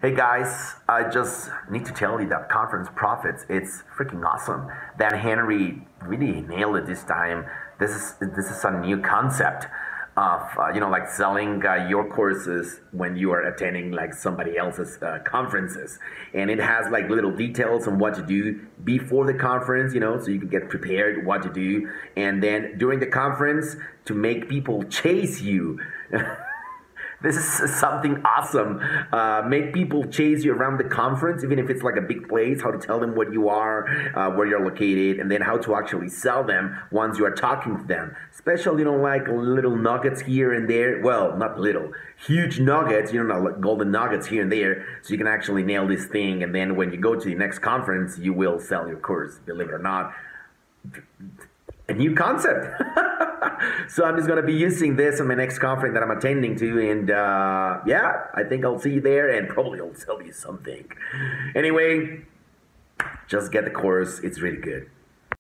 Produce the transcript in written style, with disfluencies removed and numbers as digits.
Hey guys, I just need to tell you that Conference Profits, it's freaking awesome. Dan Henry really nailed it this time. This is a new concept of like selling your courses when you are attending like somebody else's conferences, and it has like little details on what to do before the conference, so you can get prepared what to do, and then during the conference to make people chase you. This is something awesome. Make people chase you around the conference, even if it's like a big place, how to tell them what you are, where you're located, and then how to actually sell them once you are talking to them. Special, like little nuggets here and there. Well, not little, huge nuggets, like golden nuggets here and there, so you can actually nail this thing. And then when you go to the next conference, you will sell your course, believe it or not. A new concept. So I'm just going to be using this on my next conference that I'm attending to, and yeah, I think I'll see you there, and probably I'll sell you something. Anyway, just get the course. It's really good.